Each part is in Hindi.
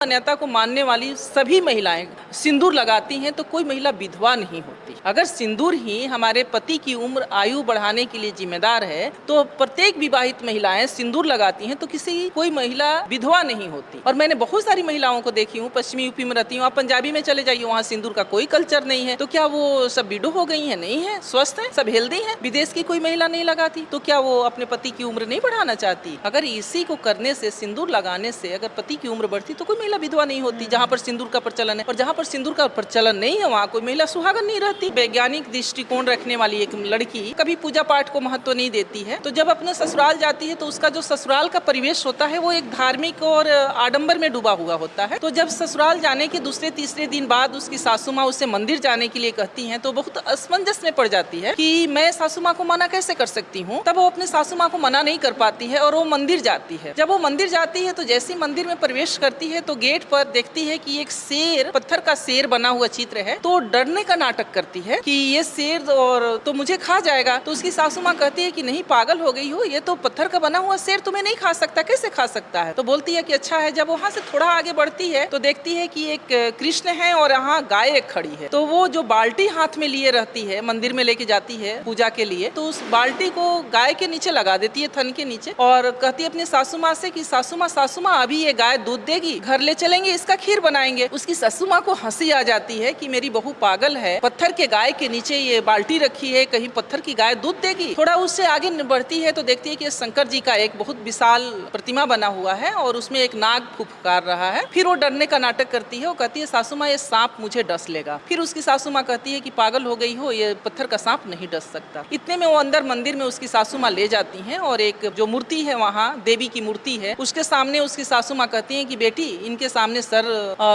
मान्यता को मानने वाली सभी महिलाएं सिंदूर लगाती हैं तो कोई महिला विधवा नहीं होती। अगर सिंदूर ही हमारे पति की उम्र आयु बढ़ाने के लिए जिम्मेदार है तो प्रत्येक विवाहित महिलाएं सिंदूर लगाती हैं तो कोई महिला विधवा नहीं होती। और मैंने बहुत सारी महिलाओं को देखी हूँ, पश्चिमी यूपी में रहती हूँ, आप पंजाबी में चले जाइए, वहाँ सिंदूर का कोई कल्चर नहीं है। तो क्या वो सब विडो हो गई है? नहीं है, स्वस्थ है, सब हेल्दी है। विदेश की कोई महिला नहीं लगाती तो क्या वो अपने पति की उम्र नहीं बढ़ाना चाहती? अगर इसी को करने से, सिंदूर लगाने से अगर पति की उम्र बढ़ती तो कोई महिला विधवा नहीं होती। जहाँ पर सिंदूर का प्रचलन है और जहाँ पर सिंदूर का प्रचलन नहीं है वहाँ कोई महिला सुहागन नहीं रहती। वैज्ञानिक दृष्टिकोण रखने वाली एक लड़की कभी पूजा पाठ को महत्व नहीं देती है, तो जब अपने ससुराल जाती है तो उसका जो ससुराल का परिवेश होता है वो एक धार्मिक और आडंबर में डूबा हुआ होता है। तो जब ससुराल जाने के दूसरे तीसरे दिन बाद उसकी सासू माँ उसे मंदिर जाने के लिए कहती हैं तो बहुत असमंजस में पड़ जाती है कि मैं सासू माँ को मना कैसे कर सकती हूँ। तब वो अपने सासू माँ को मना नहीं कर पाती है और वो मंदिर जाती है। जब वो मंदिर जाती है तो जैसे मंदिर में प्रवेश करती है तो गेट पर देखती है कि एक शेर, पत्थर का शेर बना हुआ चित्र है। तो डरने का नाटक करती है कि ये शेर और तो मुझे खा जाएगा। तो उसकी सासू माँ कहती है कि नहीं, पागल हो गई हो, ये तो पत्थर का बना हुआ शेर तुम्हें नहीं खा सकता, कैसे खा सकता है? तो बोलती है कि अच्छा है। जब वहाँ से थोड़ा आगे बढ़ती है तो देखती है कि एक कृष्ण है और यहाँ गाय एक खड़ी है। तो वो जो बाल्टी हाथ में लिए रहती है, मंदिर में लेके जाती है पूजा के लिए, तो उस बाल्टी को गाय के नीचे लगा देती है, थन के नीचे, और कहती है अपनी सासू माँ से कि सासू माँ अभी ये गाय दूध देगी, घर ले चलेंगे, इसका खीर बनाएंगे। उसकी सासू माँ को हंसी आ जाती है कि मेरी बहू पागल है, पत्थर के गाय के नीचे ये बाल्टी रखी है, कहीं पत्थर की गाय दूध देगी? थोड़ा उससे आगे बढ़ती है तो देखती है कि शंकर जी का एक बहुत विशाल प्रतिमा बना हुआ है और उसमें एक नाग फुफकार रहा है। फिर वो डरने का नाटक करती है, वो कहती है सासू माँ ये सांप मुझे डस लेगा। फिर उसकी सासू माँ कहती है कि पागल हो गई हो, ये पत्थर का सांप नहीं डस सकता। इतने में वो अंदर मंदिर में उसकी सासू माँ ले जाती हैं और एक जो मूर्ति है वहाँ देवी की मूर्ति है, उसके सामने उसकी सासू माँ कहती है कि बेटी इनके सामने सर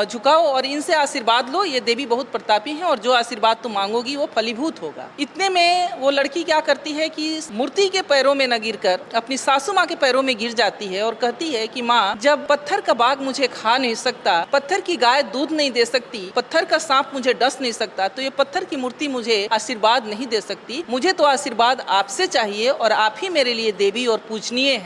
झुकाओ और इनसे आशीर्वाद लो, ये देवी बहुत प्रतापी है और जो आशीर्वाद तुम मांगोगी वो फलीभूत होगा। इतने में वो लड़की क्या करती है कि मूर्ति के पैरों में न गिरकर अपनी सासू माँ के पैरों में गिर जाती है और कहती है कि माँ, जब पत्थर का बाघ मुझे खा नहीं सकता, पत्थर की गाय दूध नहीं दे सकती, पत्थर का सांप मुझे डस नहीं सकता, तो ये पत्थर की मूर्ति मुझे आशीर्वाद नहीं दे सकती। मुझे तो आशीर्वाद आपसे चाहिए और आप ही मेरे लिए देवी और पूजनीय है।